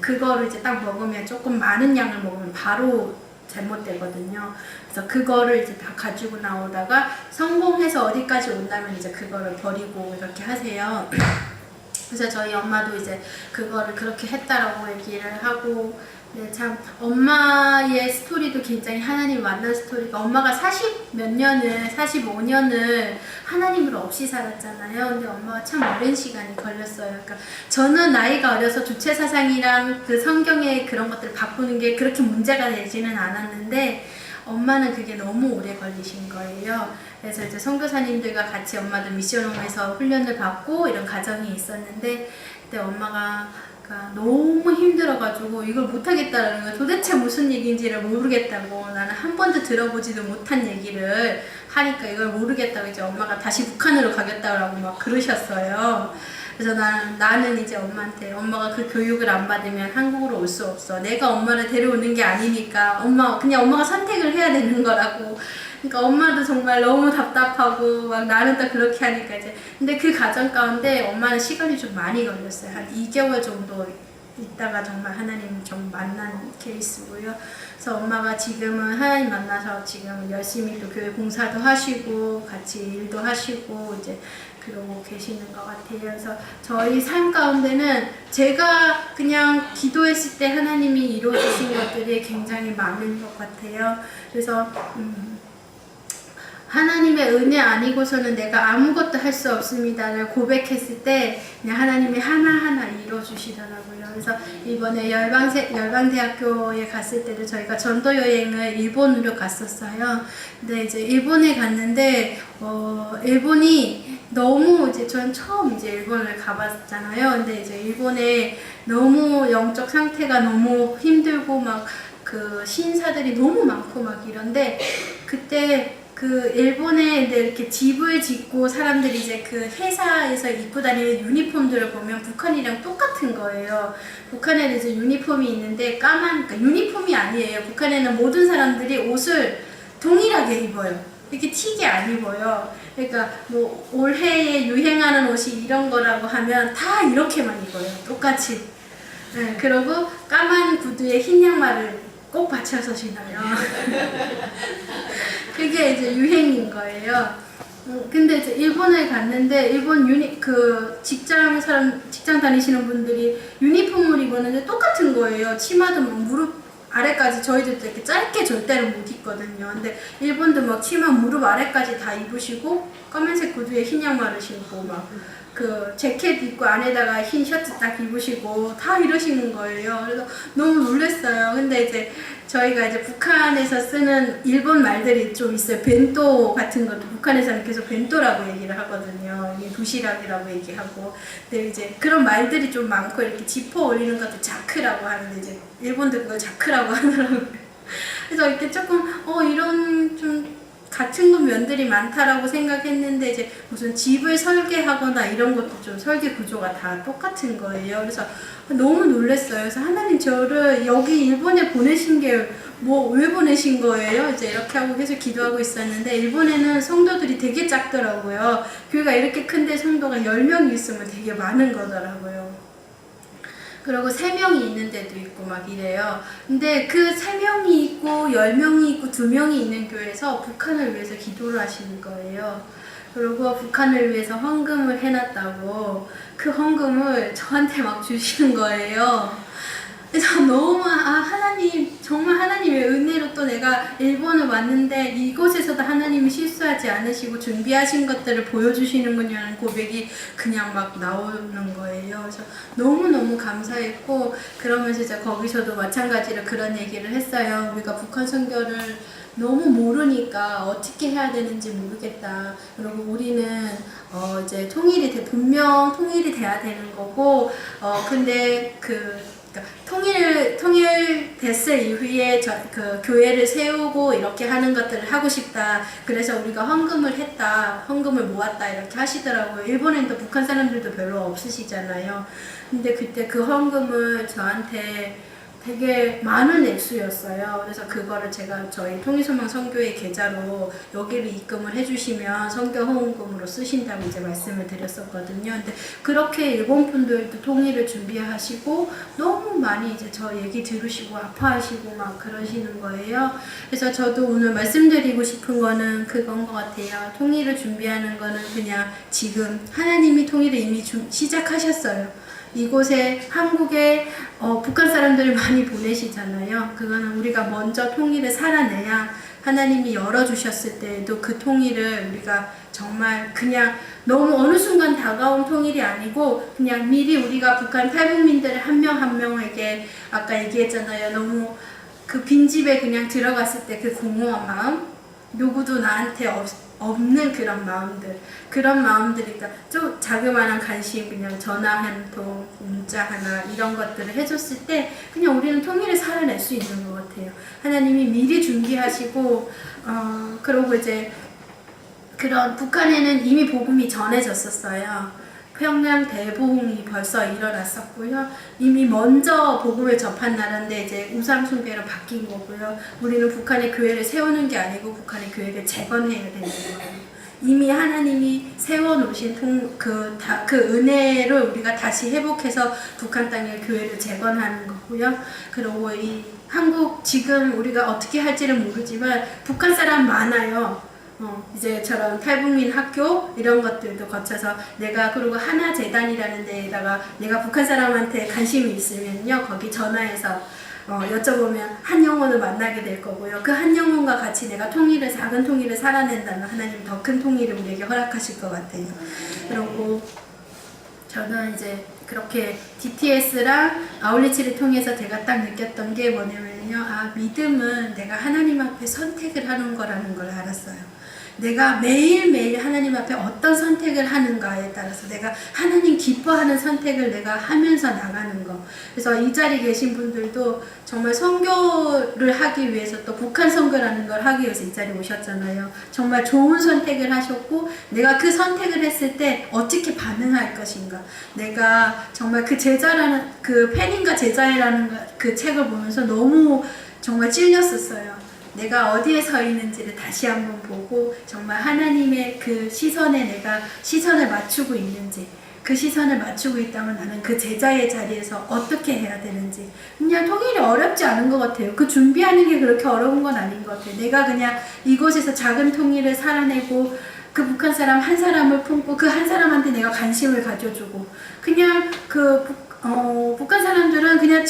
그거를 이제 딱 먹으면 조금 많은 양을 먹으면 바로 잘못되거든요. 그래서 그거를 이제 다 가지고 나오다가 성공해서 어디까지 온다면 이제 그거를 버리고 이렇게 하세요. 그래서 저희 엄마도 이제 그거를 그렇게 했다라고 얘기를 하고, 네, 참 엄마의 스토리도 굉장히 하나님 만난 스토리가, 엄마가 45년을 하나님을 없이 살았잖아요. 근데 엄마가 참 오랜 시간이 걸렸어요. 그러니까 저는 나이가 어려서 주체사상이랑 그 성경의 그런 것들을 바꾸는 게 그렇게 문제가 되지는 않았는데, 엄마는 그게 너무 오래 걸리신 거예요. 그래서 이제 선교사님들과 같이 엄마도 미션홈에서 훈련을 받고 이런 과정이 있었는데, 그때 엄마가 너무 힘들어가지고 이걸 못하겠다라는 거예요. 도대체 무슨 얘기인지를 모르겠다고, 나는 한 번도 들어보지도 못한 얘기를 하니까 이걸 모르겠다고 이제 엄마가 다시 북한으로 가겠다고 막 그러셨어요. 그래서 나는 이제 엄마한테, 엄마가 그 교육을 안 받으면 한국으로 올 수 없어. 내가 엄마를 데려오는 게 아니니까 그냥 엄마가 선택을 해야 되는 거라고. 그러니까 엄마도 정말 너무 답답하고 막 나는 또 그렇게 하니까 이제, 근데 그 과정 가운데 엄마는 시간이 좀 많이 걸렸어요. 한 2개월 정도 있다가 정말 하나님 좀 만난 케이스고요. 그래서 엄마가 지금은 하나님 만나서 지금 열심히 또 교회 봉사도 하시고 같이 일도 하시고 이제 그러고 계시는 것 같아요. 그래서 저희 삶 가운데는 제가 그냥 기도했을 때 하나님이 이루어주신 것들이 굉장히 많은 것 같아요. 그래서 하나님의 은혜 아니고서는 내가 아무것도 할 수 없습니다를 고백했을 때 그냥 하나님이 하나하나 이루어주시더라고요. 그래서 이번에 열방대학교에 갔을 때도 저희가 전도 여행을 일본으로 갔었어요. 근데 이제 일본에 갔는데 일본이 너무 이제 전 처음 이제 일본을 가봤잖아요. 근데 이제 일본에 너무 영적 상태가 너무 힘들고 막 그 신사들이 너무 많고 막 이런데, 그때 그 일본에 이렇게 집을 짓고 사람들이 이제 그 회사에서 입고 다니는 유니폼들을 보면 북한이랑 똑같은 거예요. 북한에는 이제 유니폼이 있는데 그러니까 유니폼이 아니에요. 북한에는 모든 사람들이 옷을 동일하게 입어요. 이렇게 튀게 안 입어요. 그러니까 뭐 올해에 유행하는 옷이 이런 거라고 하면 다 이렇게만 입어요. 똑같이. 네, 그리고 까만 구두에 흰 양말을 꼭 받쳐서 신어요. 그게 이제 유행인 거예요. 근데 이제 일본에 갔는데 일본 직장 다니시는 분들이 유니폼을 입었는데 똑같은 거예요. 치마도 막 무릎 아래까지, 저희들도 이렇게 짧게 절대로 못 입거든요. 근데 일본도 막 치마 무릎 아래까지 다 입으시고 까만색 구두에 흰 양말을 신고 막 그 재킷 입고 안에다가 흰 셔츠 딱 입으시고 다 이러시는 거예요. 그래서 너무 놀랐어요. 근데 이제 저희가 이제 북한에서 쓰는 일본 말들이 좀 있어요. 벤또 같은 것도 북한에서는 계속 벤또라고 얘기를 하거든요. 도시락이라고 얘기하고. 근데 이제 그런 말들이 좀 많고 이렇게 지퍼 올리는 것도 자크라고 하는데 이제 일본도 그걸 자크라고 하더라고요. 그래서 이렇게 조금 이런 좀 같은 면들이 많다라고 생각했는데, 이제 무슨 집을 설계하거나 이런 것도 좀 설계 구조가 다 똑같은 거예요. 그래서 너무 놀랐어요. 그래서 하나님 저를 여기 일본에 보내신 게 왜 보내신 거예요? 이제 이렇게 하고 계속 기도하고 있었는데, 일본에는 성도들이 되게 작더라고요. 교회가 이렇게 큰데 성도가 10명이 있으면 되게 많은 거더라고요. 그리고 3명이 있는 데도 있고 막 이래요. 근데 그 3명이 있고 10명이 있고 2명이 있는 교회에서 북한을 위해서 기도를 하시는 거예요. 그리고 북한을 위해서 헌금을 해놨다고 그 헌금을 저한테 막 주시는 거예요. 그래서 너무 하나님, 정말 하나님의 은혜로 또 내가 일본을 왔는데 이곳에서도 하나님이 실수하지 않으시고 준비하신 것들을 보여주시는군요 하는 고백이 그냥 막 나오는 거예요. 그래서 너무너무 감사했고, 그러면서 이제 거기서도 마찬가지로 그런 얘기를 했어요. 우리가 북한 선교를 너무 모르니까 어떻게 해야 되는지 모르겠다. 그리고 우리는 이제 분명 통일이 돼야 되는 거고, 근데 그러니까 통일됐을 이후에 그 교회를 세우고 이렇게 하는 것들을 하고 싶다. 그래서 우리가 헌금을 모았다 이렇게 하시더라고요. 일본에는 또 북한 사람들도 별로 없으시잖아요. 근데 그때 그 헌금을 저한테 되게 많은 액수였어요. 그래서 그거를 제가 저희 통일소망 선교회 계좌로 여기를 입금을 해주시면 선교 후원금으로 쓰신다고 이제 말씀을 드렸었거든요. 근데 그렇게 일본 분들도 통일을 준비하시고 너무 많이 이제 저 얘기 들으시고 아파하시고 막 그러시는 거예요. 그래서 저도 오늘 말씀드리고 싶은 거는 그건 것 같아요. 통일을 준비하는 거는 그냥 지금 하나님이 통일을 이미 시작하셨어요. 이곳에 한국에 북한 사람들을 많이 보내시잖아요. 그거는 우리가 먼저 통일을 살아내야 하나님이 열어주셨을 때에도 그 통일을 우리가 정말 그냥 너무 어느 순간 다가온 통일이 아니고 그냥 미리 우리가 북한 탈북민들을 한 명 한 명에게 아까 얘기했잖아요. 너무 그 빈집에 그냥 들어갔을 때 그 공허한 마음, 누구도 나한테 없는 그런 마음들, 그런 마음들이니까 좀 자그마한 관심, 그냥 전화 한 통, 문자 하나 이런 것들을 해줬을 때 그냥 우리는 통일을 살아낼 수 있는 것 같아요. 하나님이 미리 준비하시고 그러고 이제 그런 북한에는 이미 복음이 전해졌었어요. 평양 대보응이 벌써 일어났었고요. 이미 먼저 복음을 접한 나라인데 이제 우상 숭배로 바뀐 거고요. 우리는 북한의 교회를 세우는 게 아니고 북한의 교회를 재건해야 되는 거예요. 이미 하나님이 세워놓으신 그 은혜를 우리가 다시 회복해서 북한 땅의 교회를 재건하는 거고요. 그리고 이 한국 지금 우리가 어떻게 할지는 모르지만 북한 사람 많아요. 이제 저런 탈북민 학교 이런 것들도 거쳐서 내가 그리고 하나재단이라는 데에다가 내가 북한 사람한테 관심이 있으면요 거기 전화해서 여쭤보면 한 영혼을 만나게 될 거고요. 그 한 영혼과 같이 내가 작은 통일을 살아낸다면 하나님 더 큰 통일을 우리에게 허락하실 것 같아요. 그리고 저는 이제 그렇게 DTS랑 아울리치를 통해서 제가 딱 느꼈던 게 뭐냐면요. 믿음은 내가 하나님 앞에 선택을 하는 거라는 걸 알았어요. 내가 매일매일 하나님 앞에 어떤 선택을 하는가에 따라서 내가 하나님 기뻐하는 선택을 내가 하면서 나가는 거. 그래서 이 자리에 계신 분들도 정말 선교를 하기 위해서 또 북한 선교라는 걸 하기 위해서 이 자리에 오셨잖아요. 정말 좋은 선택을 하셨고 내가 그 선택을 했을 때 어떻게 반응할 것인가. 내가 정말 그 제자라는 그 펜인가 제자라는 그 책을 보면서 너무 정말 찔렸었어요. 내가 어디에 서 있는지를 다시 한번 보고 정말 하나님의 그 시선에 내가 시선을 맞추고 있는지 그 시선을 맞추고 있다면 나는 그 제자의 자리에서 어떻게 해야 되는지 그냥 통일이 어렵지 않은 것 같아요. 그 준비하는 게 그렇게 어려운 건 아닌 것 같아요. 내가 그냥 이곳에서 작은 통일을 살아내고 그 북한 사람 한 사람을 품고 그 한 사람한테 내가 관심을 가져주고 그냥 북한 사람들은 그냥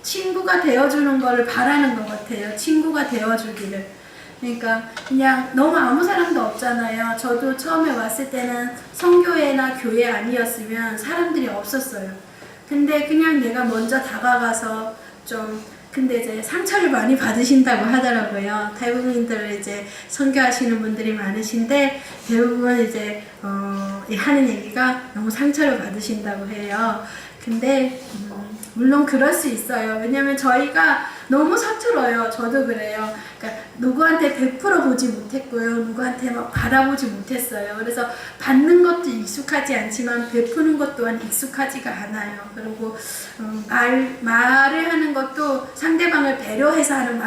친구가 되어주는 거를 바라는 것 같아요. 친구가 되어주기를. 그러니까 그냥 너무 아무 사람도 없잖아요. 저도 처음에 왔을 때는 성교회나 교회 아니었으면 사람들이 없었어요. 근데 그냥 내가 먼저 다가가서 근데 이제 상처를 많이 받으신다고 하더라고요. 탈북민들을 이제 선교하시는 분들이 많으신데 대부분 이제 하는 얘기가 너무 상처를 받으신다고 해요. 근데 물론 그럴 수 있어요. 왜냐면 저희가 너무 서툴어요. 저도 그래요. 그러니까 누구한테 베풀어 보지 못했고요. 누구한테 막 받아보지 못했어요. 그래서 받는 것도 익숙하지 않지만 베푸는 것 또한 익숙하지가 않아요. 그리고 말을 하는 것도 상대방을 배려해서 하는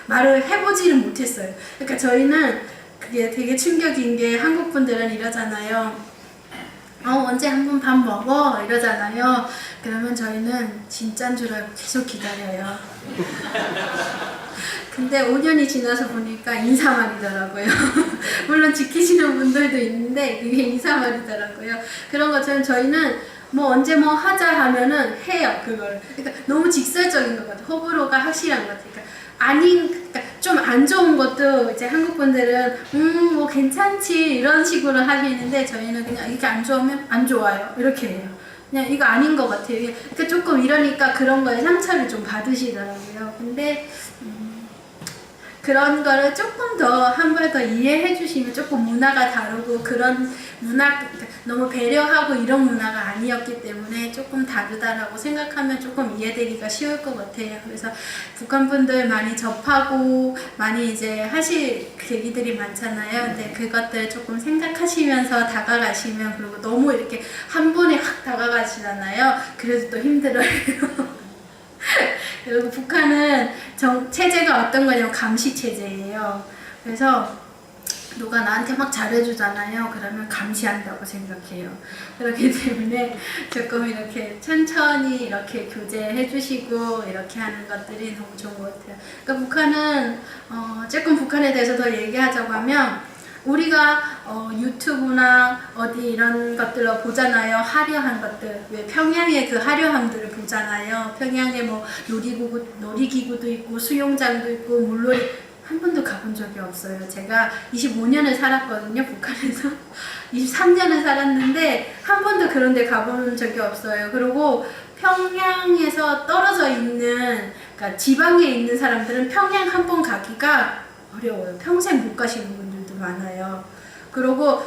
말을 해보지는 못했어요. 그러니까 저희는 그게 되게 충격인 게 한국 분들은 이러잖아요. 언제 한번 밥 먹어? 이러잖아요. 그러면 저희는 진짠 줄 알고 계속 기다려요. 근데 5년이 지나서 보니까 인사말이더라고요. 물론 지키시는 분들도 있는데 그게 인사말이더라고요. 그런 것처럼 저희는 언제 하자 하면은 해요, 그걸. 그러니까 너무 직설적인 것 같아요. 호불호가 확실한 것 같아요. 그러니까 좀 안 좋은 것도 이제 한국 분들은 뭐 괜찮지 이런 식으로 하시는데 저희는 그냥 이렇게 안 좋으면 안 좋아요 이렇게 해요. 그냥 이거 아닌 것 같아요. 그러니까 조금 이러니까 그런 거에 상처를 좀 받으시더라고요. 근데 그런 거를 조금 더 한 번 더 이해해 주시면 조금 문화가 다르고 그런 너무 배려하고 이런 문화가 아니었기 때문에 조금 다르다라고 생각하면 조금 이해되기가 쉬울 것 같아요. 그래서 북한 분들 많이 접하고 많이 이제 하실 계기들이 많잖아요. 근데 그것들 조금 생각하시면서 다가가시면 그리고 너무 이렇게 한 번에 확 다가가시잖아요. 그래도 또 힘들어요. 그리고 북한은 체제가 어떤 거냐면 감시 체제예요. 그래서 누가 나한테 막 잘해주잖아요. 그러면 감시한다고 생각해요. 그렇기 때문에 조금 이렇게 천천히 이렇게 교제해 주시고 이렇게 하는 것들이 너무 좋은 것 같아요. 그러니까 북한은 조금 북한에 대해서 더 얘기하자고 하면 우리가 유튜브나 어디 이런 것들로 보잖아요. 화려한 것들. 왜 평양의 그 화려함들을 보잖아요. 평양에 뭐 놀이기구도 있고 수영장도 있고 물놀이 한 번도 가본 적이 없어요. 제가 25년을 살았거든요. 북한에서 23년을 살았는데 한 번도 그런 데 가본 적이 없어요. 그리고 평양에서 떨어져 있는, 그러니까 지방에 있는 사람들은 평양 한 번 가기가 어려워요. 평생 못 가시는 분들도 많아요. 그리고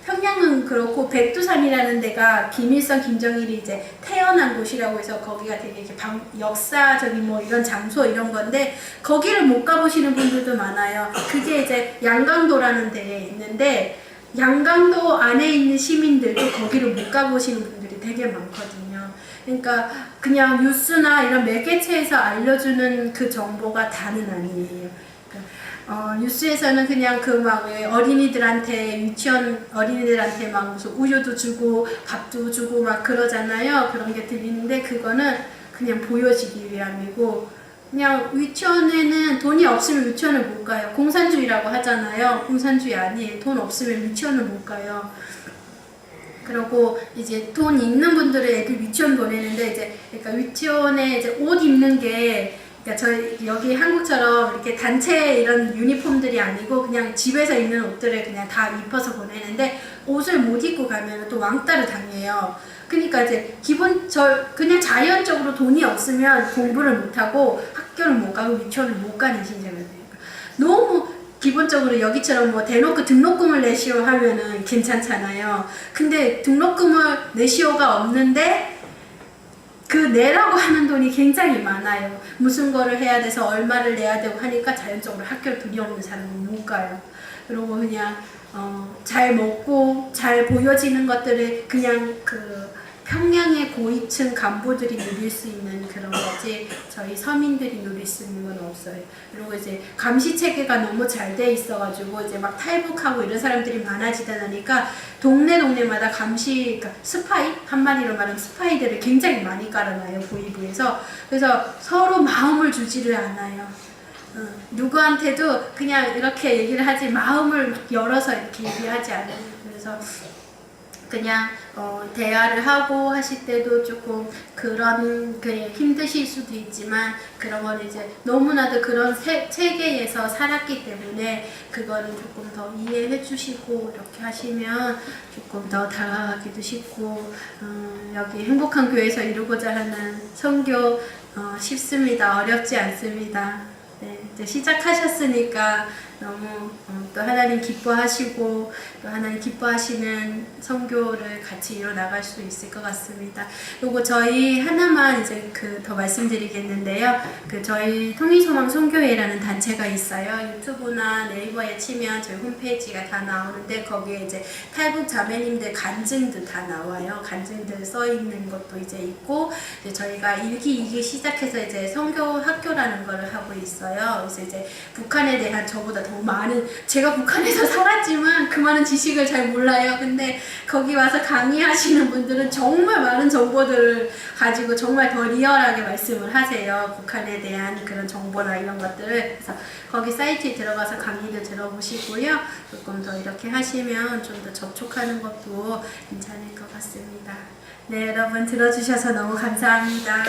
평양은 그렇고 백두산이라는 데가 김일성, 김정일이 이제 태어난 곳이라고 해서 거기가 되게 이렇게 역사적인 뭐 이런 장소 이런 건데 거기를 못 가보시는 분들도 많아요. 그게 이제 양강도라는 데에 있는데 양강도 안에 있는 시민들도 거기를 못 가보시는 분들이 되게 많거든요. 그러니까 그냥 뉴스나 이런 매개체에서 알려주는 그 정보가 다는 아니에요. 뉴스에서는 그냥 그 막 어린이들한테 유치원 어린이들한테 막 무슨 우유도 주고 밥도 주고 막 그러잖아요. 그런 게 들리는데 그거는 그냥 보여지기 위함이고 그냥 유치원에는 돈이 없으면 유치원을 못 가요. 공산주의라고 하잖아요. 공산주의 아니에요. 돈 없으면 유치원을 못 가요. 그리고 이제 돈 있는 분들은 애들 유치원 보내는데 이제 그러니까 유치원에 이제 옷 입는 게 그러니까 저희 여기 한국처럼 이렇게 단체 이런 유니폼들이 아니고 그냥 집에서 입는 옷들을 그냥 다 입어서 보내는데 옷을 못 입고 가면 또 왕따를 당해요. 그러니까 이제 그냥 자연적으로 돈이 없으면 공부를 못 하고 학교를 못 가고 유치원을 못 가는 신세가 돼요. 너무 기본적으로 여기처럼 뭐 대놓고 등록금을 내시오 하면은 괜찮잖아요. 근데 등록금을 내시오가 없는데 그 내라고 하는 돈이 굉장히 많아요. 무슨 거를 해야 돼서 얼마를 내야 되고 하니까 자연적으로 학교를 돈이 없는 사람은 못 가요. 그리고 그냥 잘 먹고 잘 보여지는 것들을 그냥 그 평양의 고위층 간부들이 누릴 수 있는 그런 거지 저희 서민들이 누릴 수 있는 건 없어요. 그리고 이제 감시 체계가 너무 잘 돼 있어가지고 이제 막 탈북하고 이런 사람들이 많아지다 보니까 동네마다 감시, 그러니까 스파이? 한마디로 말하면 스파이들을 굉장히 많이 깔아놔요. 부위부에서. 그래서 서로 마음을 주지를 않아요. 누구한테도 그냥 이렇게 얘기를 하지 마음을 열어서 이렇게 얘기하지 않아요. 그래서 그냥 대화를 하고 하실 때도 조금 그런 힘드실 수도 있지만 그런 건 이제 너무나도 그런 체계에서 살았기 때문에 그거는 조금 더 이해해 주시고 이렇게 하시면 조금 더 다가가기도 쉽고 여기 행복한 교회에서 이루고자 하는 선교 쉽습니다. 어렵지 않습니다. 네, 이제 시작하셨으니까 너무 또 하나님 기뻐하시고 또 하나님 기뻐하시는 선교를 같이 이뤄 나갈 수 있을 것 같습니다. 그리고 저희 하나만 이제 더 말씀드리겠는데요. 저희 통일소망 선교회라는 단체가 있어요. 유튜브나 네이버에 치면 저희 홈페이지가 다 나오는데 거기에 이제 탈북 자매님들 간증도 다 나와요. 간증들 써 있는 것도 이제 있고 이제 저희가 1기, 2기 시작해서 이제 선교 학교라는 거를 하고 있어요. 그래서 이제 북한에 대한 저보다 더 많은 제가 북한에서 살았지만 그 많은 지식을 잘 몰라요. 근데 거기 와서 강의하시는 분들은 정말 많은 정보들을 가지고 정말 더 리얼하게 말씀을 하세요. 북한에 대한 그런 정보나 이런 것들을. 그래서 거기 사이트에 들어가서 강의를 들어보시고요. 조금 더 이렇게 하시면 좀 더 접촉하는 것도 괜찮을 것 같습니다. 네, 여러분 들어주셔서 너무 감사합니다.